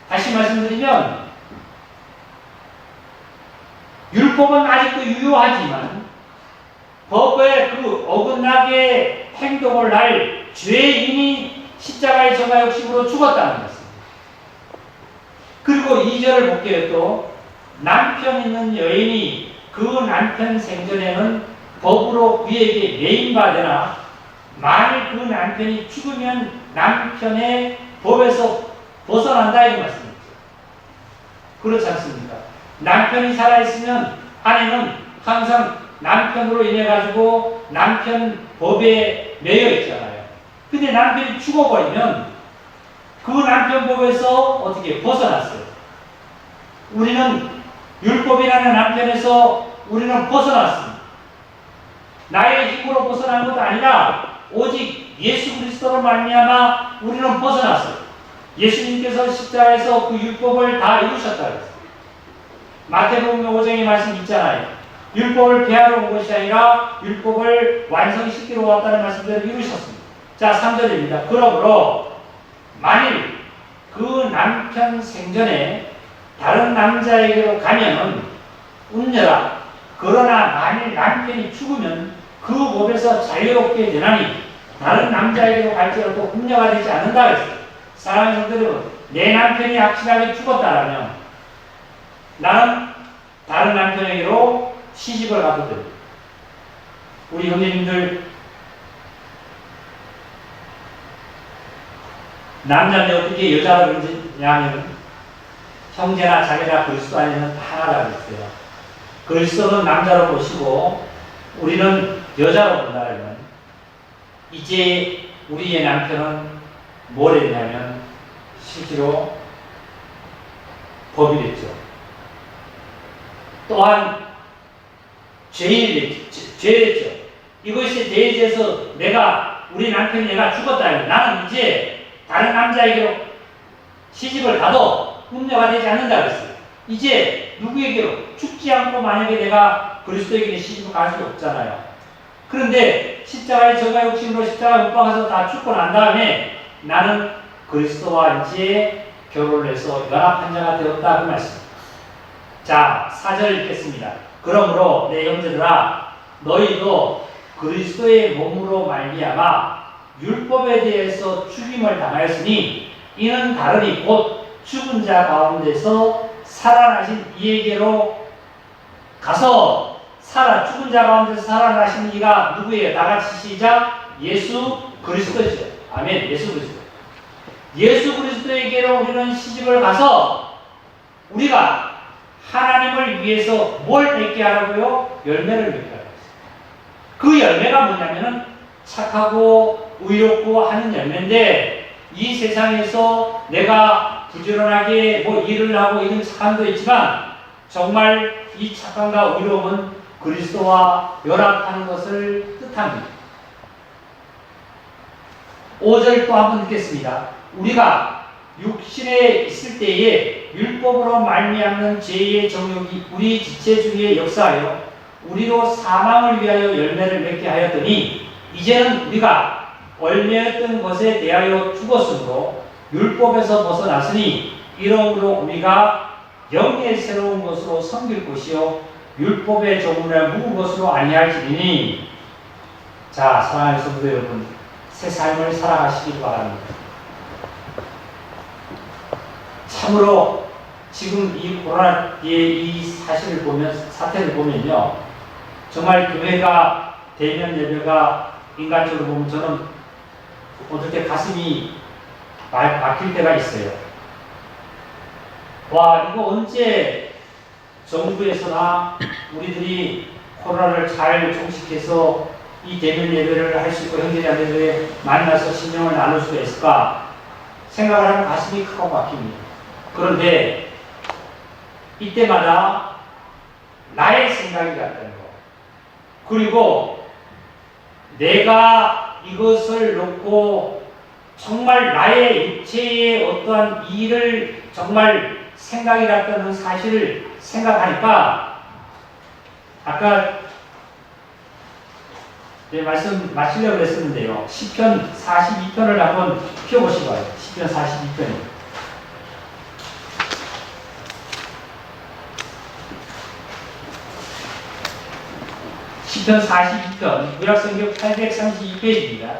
다시 말씀드리면 율법은 아직도 유효하지만 법의 그 어긋나게 행동을 할 죄인이 십자가의 정과 욕심으로 죽었다는 것입니다. 그리고 2절을 볼게요. 또 남편 있는 여인이 그 남편 생전에는 법으로 그에게 매인받으나 만일 그 남편이 죽으면 남편의 법에서 벗어난다 이 말씀이죠. 그렇지 않습니까? 남편이 살아있으면 아내는 항상 남편으로 인해 가지고 남편 법에 매여 있잖아요. 근데 남편이 죽어버리면 그 남편 법에서 어떻게 벗어났어요. 우리는 율법이라는 남편에서 우리는 벗어났습니다. 나의 힘으로 벗어난 것도 아니라 오직 예수 그리스도로 말미암아 우리는 벗어났어요. 예수님께서 십자가에서 그 율법을 다 이루셨다 그랬어요. 마태복음 5장의 말씀 있잖아요. 율법을 폐하러 온 것이 아니라 율법을 완성시키러 왔다는 말씀대로 이루셨습니다. 자, 3절입니다. 그러므로 만일 그 남편 생전에 다른 남자에게로 가면은 운녀라. 그러나 만일 남편이 죽으면 그 법에서 자유롭게 되나니 다른 남자에게로 갈지라도 운녀가 되지 않는다 그랬어요. 사랑하는 성도들은 내 남편이 확실하게 죽었다라면 나는 다른 남편에게로 시집을 가도 됩니다. 우리 형제님들 남자인데 어떻게 여자를 그러냐 하면 형제나 자매나 그리스도 안에는 하나라고 했어요. 그리스도는 남자로 보시고 우리는 여자로 본다면 이제 우리의 남편은 뭘 했냐면 실제로 법이 됐죠. 또한 죄됐죠. 이것이 대해서 우리 남편이 내가 죽었다면 나는 이제 다른 남자에게로 시집을 가도 운녀가 되지 않는다 그랬어요. 이제 누구에게로 죽지 않고 만약에 내가 그리스도에게 시집을 갈 수 없잖아요. 그런데 십자가의 정과 욕심으로 십자가에 못 박아서 다 죽고 난 다음에 나는 그리스도와 이제 결혼을 해서 연합한 자가 되었다 그 말씀입니다. 자, 4절 읽겠습니다. 그러므로 내 형제들아 너희도 그리스도의 몸으로 말미암아 율법에 대해서 죽임을 당하였으니 이는 다르니 곧 죽은 자 가운데서 살아나신 이에게로 가서 죽은 자 가운데서 살아나신 이가 누구예요? 다같이 시작. 예수 그리스도죠. 아멘. 예수 그리스도. 예수 그리스도에게로 우리는 시집을 가서 우리가 하나님을 위해서 뭘 맺게 하라고요? 열매를 맺게 하라고 했어요. 그 열매가 뭐냐면은 착하고 의롭고 하는 열매인데 이 세상에서 내가 부지런하게 일을 하고 이런 착함도 있지만 정말 이 착함과 의로움은 그리스도와 연합하는 것을 뜻합니다. 5절 또 한번 듣겠습니다. 우리가 육신에 있을 때에 율법으로 말미암는 죄의 정욕이 우리 지체 중에 역사하여 우리로 사망을 위하여 열매를 맺게 하였더니 이제는 우리가 얼매였던 것에 대하여 죽었으므로 율법에서 벗어났으니 이러므로 우리가 영의 새로운 것으로 섬길 것이요 율법의 조문을 묵은 것으로 아니할지니. 자, 사랑하는 성도 여러분, 새 삶을 살아가시길 바랍니다. 참으로 지금 이 코로나의 이 사실을 보면, 사태를 보면요, 정말 교회가 대면 예배가 인간적으로 보면 저는 어떻게 가슴이 막힐 때가 있어요. 와, 이거 언제 정부에서나 우리들이 코로나를 잘 종식해서 이 대면 예배를 할 수 있고 형제자매들에 만나서 신령을 나눌 수가 있을까 생각을 하면 가슴이 크고 막힙니다. 그런데 이때마다 나의 생각이 같다는 거, 그리고 내가 이것을 놓고 정말 나의 육체의 어떠한 일을 정말 생각이 같다는 사실을 생각하니까, 아까 말씀 마치려고 했었는데요. 시편 42편을 한번 펴보시기 바랍니다. 시편 42편. 시편 42편, 구약성경 832페이지입니다.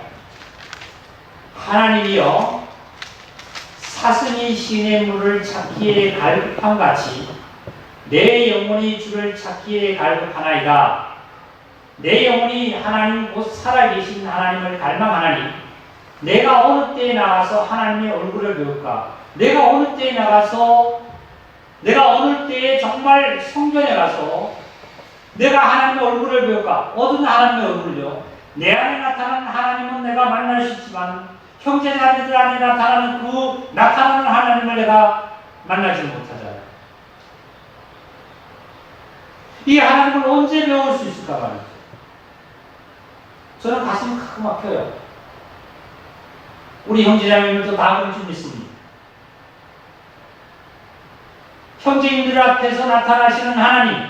하나님이여, 사슴이 시냇물을 찾기에 갈급함같이 내 영혼이 주를 찾기에 갈급하나이다. 내 영혼이 하나님 곧 살아계신 하나님을 갈망하나니 내가 어느 때에 나가서 하나님의 얼굴을 배울까? 내가 어느 때에 나가서, 내가 어느 때에 정말 성전에 가서 내가 하나님의 얼굴을 배울까? 어떤 하나님의 얼굴을요? 내 안에 나타나는 하나님은 내가 만날 수 있지만 형제자매들 안에 나타나는 그 나타나는 하나님을 내가 만나지 못하잖아요. 이 하나님을 언제 배울 수 있을까 말이죠. 저는 가슴이 크게 막혀요. 우리 형제자매들도 다 그런 줄 믿습니다. 형제인들 앞에서 나타나시는 하나님,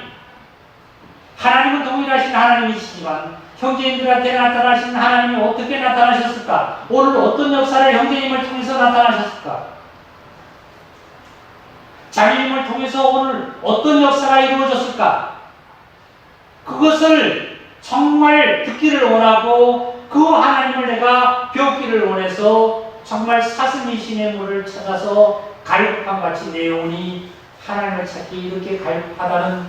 하나님은 동일하신 하나님이시지만 형제인들한테 나타나신 하나님이 어떻게 나타나셨을까? 오늘 어떤 역사를 형제님을 통해서 나타나셨을까? 자매님을 통해서 오늘 어떤 역사가 이루어졌을까? 그것을 정말 듣기를 원하고 그 하나님을 내가 배우기를 원해서 정말 사슴이 시냇물을 찾아서 갈급함같이 내 영혼이 하나님을 찾기 이렇게 갈급하다는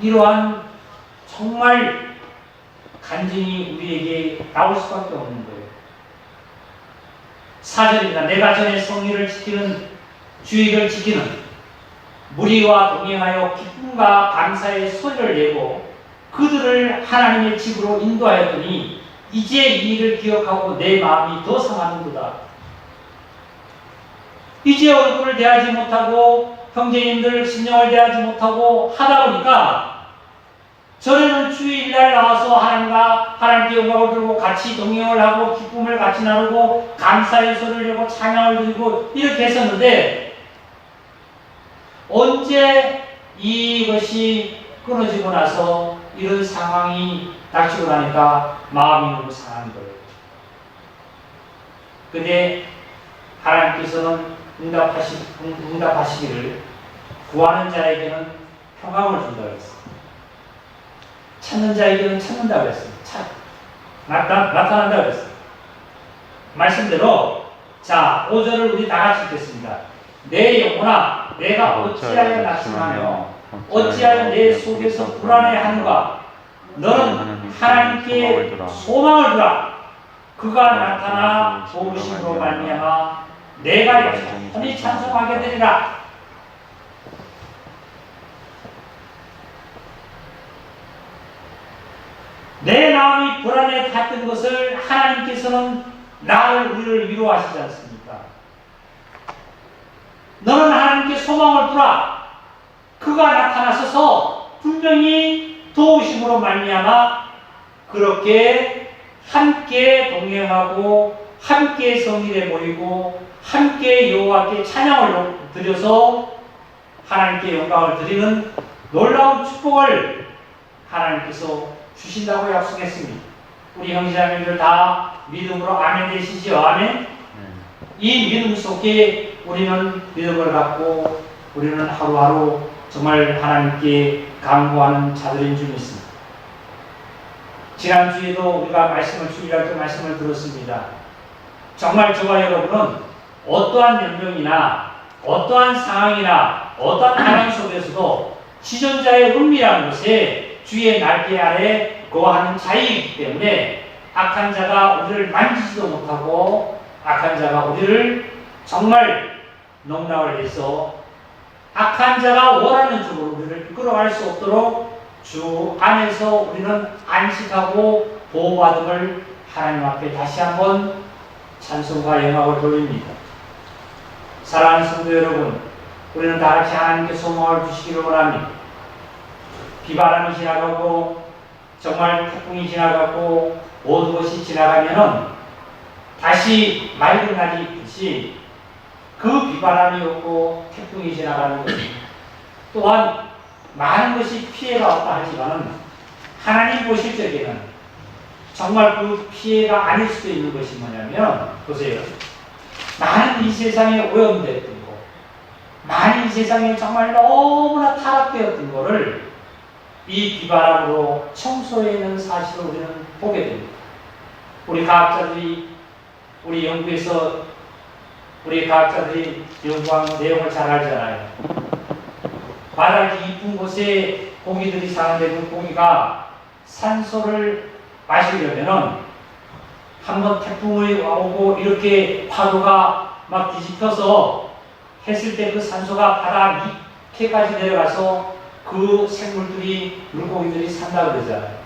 이러한 정말 간증이 우리에게 나올 수밖에 없는 거예요. 4절입니다. 내가 전에 성의를 지키는 주의를 지키는 무리와 동행하여 기쁨과 감사의 소리를 내고 그들을 하나님의 집으로 인도하였더니 이제 이 일을 기억하고 내 마음이 더 상하는도다. 이제 얼굴을 대하지 못하고 형제님들 신령을 대하지 못하고 하다 보니까 전에는 주일날 나와서 하나님께 영광을 들고 같이 동행을 하고 기쁨을 같이 나누고 감사의 소리를 내고 찬양을 드리고 이렇게 했었는데 언제 이것이 끊어지고 나서 이런 상황이 닥치고 나니까 마음이 너무 상한 거예요. 근데 하나님께서는 응답하시기를 구하는 자에게는 평강을 준다고 했어요. 찾는 자에게는 찾는다고 했어요. 나타난다고 했어요. 말씀대로, 자, 5절을 우리 다 같이 읽겠습니다. 내 영혼아, 내가 어찌하여 낙심하며 어찌하여 내 속에서 불안해하는가? 너는 하나님께 소망을 두라. 그가 나타나 도우심으로 말미암아 내가 영원히 찬송하게 되리라. 내 마음이 불안에 탔던 것을 하나님께서는 우리를 위로하시지 않습니까? 너는 하나님께 소망을 두라. 그가 나타나셔서 분명히 도우심으로 말미암아 그렇게 함께 동행하고 함께 성일에 모이고 함께 여호와께 찬양을 드려서 하나님께 영광을 드리는 놀라운 축복을 하나님께서 주신다고 약속했습니다. 우리 형제자매들 다 믿음으로 아멘 되시지요? 아멘? 이 믿음 속에 우리는 믿음을 갖고 우리는 하루하루 정말 하나님께 간구하는 자들인 줄 믿습니다. 지난주에도 우리가 말씀을 주일날 때 말씀을 들었습니다. 정말 저와 여러분은 어떠한 연명이나 어떠한 상황이나 어떠한 환경 속에서도 지존자의 은밀한 곳에 주의 날개 아래 거하는 자이기 때문에 악한 자가 우리를 만지지도 못하고 악한 자가 우리를 정말 농락을 해서 악한 자가 원하는 쪽으로 우리를 이끌어갈 수 없도록 주 안에서 우리는 안식하고 보호받음을 하나님 앞에 다시 한번 찬송과 영광을 돌립니다. 사랑하는 성도 여러분, 우리는 다 같이 하나님께 소망을 주시기를 원합니다. 비바람이 지나가고 정말 태풍이 지나가고 모든 것이 지나가면은 다시 맑은 날이 있듯이 그 비바람이 오고 태풍이 지나가는 것입니다. 또한 많은 것이 피해가 왔다 하지만은 하나님 보실 적에는 정말 그 피해가 아닐 수도 있는 것이 뭐냐면, 보세요. 많은 이 세상에 오염되었던 것, 많은 이 세상에 정말 너무나 타락되었던 것을 이 비바람으로 청소해내는 사실을 우리는 보게 됩니다. 우리 과학자들이, 우리 연구에서 우리 과학자들이 연구한 내용을 잘 알잖아요. 바다 깊은 곳에 고기들이 사는데 그 고기가 산소를 마시려면은 한번 태풍이 오고 이렇게 파도가 막 뒤집혀서 했을 때 그 산소가 바다 밑에까지 내려가서 그 생물들이, 물고기들이 산다고 그러잖아요.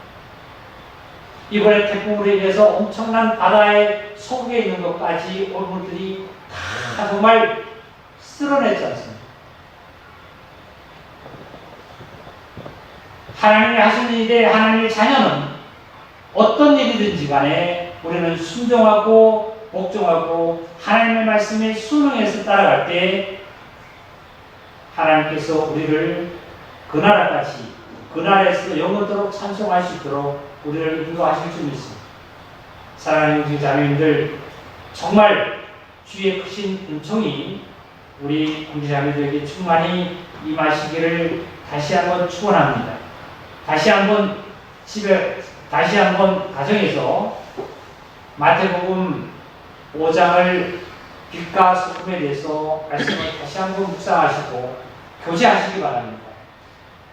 이번에 태풍으로 인해서 엄청난 바다의 속에 있는 것까지 얼굴들이 다 정말 쓸어냈지 않습니까? 하나님이 하시는 일에 하나님의 자녀는 어떤 일이든지 간에 우리는 순종하고 복종하고 하나님의 말씀에 순응해서 따라갈 때 하나님께서 우리를 그 나라까지, 그 나라에서 영원토록 찬송할 수 있도록 우리를 인도하실 줄 믿습니다. 사랑하는 형제 자매님들, 정말 주의 크신 은총이 우리 형제 자매들에게 충만히 임하시기를 다시 한번 축원합니다. 다시 한번 집에, 다시 한번 가정에서 마태복음 5장을 빛과 소금에 대해서 말씀을 다시 한번 묵상하시고 교제하시기 바랍니다.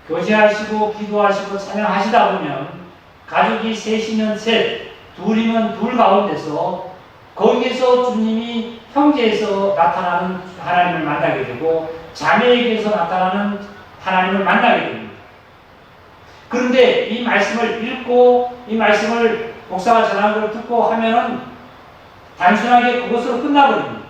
교제하시고 기도하시고 찬양하시다 보면 가족이 셋이면 셋, 둘이면 둘 가운데서 거기에서 주님이 형제에서 나타나는 하나님을 만나게 되고 자매에게서 나타나는 하나님을 만나게 됩니다. 그런데 이 말씀을 읽고 이 말씀을 목사가 전한 걸 듣고 하면은 단순하게 그것으로 끝나버립니다.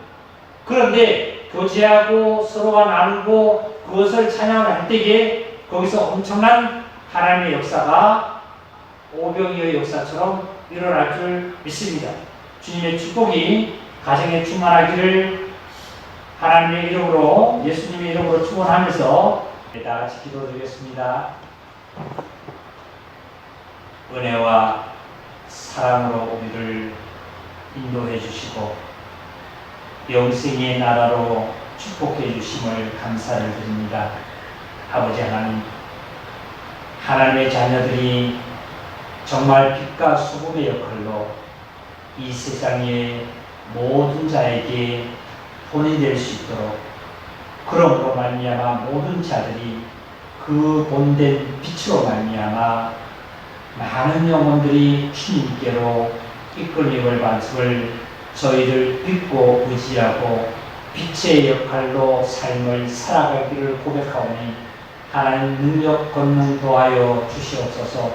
그런데 교제하고 서로가 나누고 그것을 찬양을 할 때에 거기서 엄청난 하나님의 역사가 오병이어의 역사처럼 일어날 줄 믿습니다. 주님의 축복이 가정에 충만하기를 하나님의 이름으로, 예수님의 이름으로 축원하면서 다 같이 기도드리겠습니다. 은혜와 사랑으로 우리를 인도해 주시고 영생의 나라로 축복해 주심을 감사를 드립니다. 아버지 하나님, 하나님의 자녀들이 정말 빛과 소금의 역할로 이 세상의 모든 자에게 본이 될 수 있도록, 그러므로 말미암아 모든 자들이 그 본된 빛으로 말미암아 많은 영혼들이 주님께로 이끌림을 받음을 저희를 믿고 의지하고 빛의 역할로 삶을 살아가기를 고백하오니 하나님 능력 권능 도하여 주시옵소서.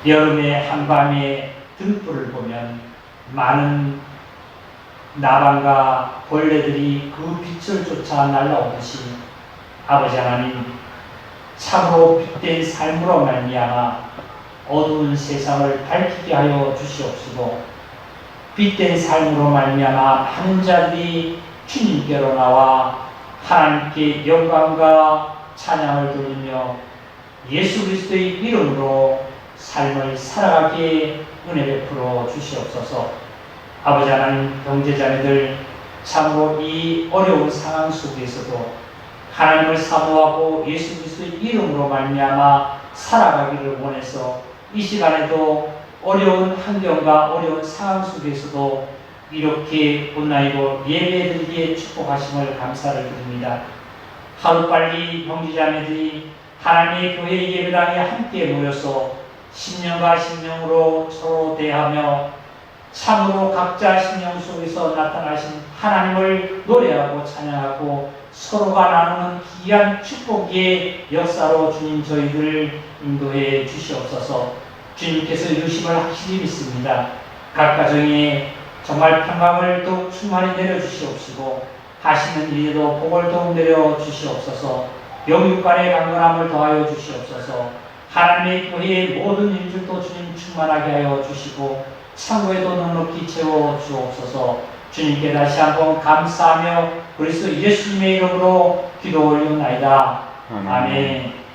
여름의 한밤의 등불을 보면 많은 나방과 벌레들이 그 빛을 쫓아 날아오듯이 아버지 하나님, 참으로 빛된 삶으로 말미암아 어두운 세상을 밝히게 하여 주시옵시고 빛된 삶으로 말미암아 많은 자들이 주님께로 나와 하나님께 영광과 찬양을 돌리며 예수 그리스도의 이름으로 삶을 살아가기에 은혜 베풀어 주시옵소서. 아버지 하나님, 형제자매들 참으로 이 어려운 상황 속에서도 하나님을 사모하고 예수 그리스도의 이름으로 말미암아 살아가기를 원해서 이 시간에도 어려운 환경과 어려운 상황 속에서도 이렇게 온라인으로 예배드리기에 축복하심을 감사를 드립니다. 하루빨리 형제자매들이 하나님의 교회 예배당에 함께 모여서 심령과 심령으로 서로 대하며 참으로 각자 심령 속에서 나타나신 하나님을 노래하고 찬양하고 서로가 나누는 귀한 축복의 역사로 주님 저희들을 인도해 주시옵소서. 주님께서 유심을 확실히 믿습니다. 각 가정에 정말 평강을 더욱 충만히 내려주시옵시고 하시는 일에도 복을 더욱 내려주시옵소서. 영육간의 강건함을 더하여 주시옵소서. 하나님의 교회의 모든 일들도 주님 충만하게 하여 주시고 창고에도 넉넉히 채워 주옵소서. 주님께 다시 한번 감사하며 그리스도 예수님의 이름으로 기도 올리옵나이다. 아멘.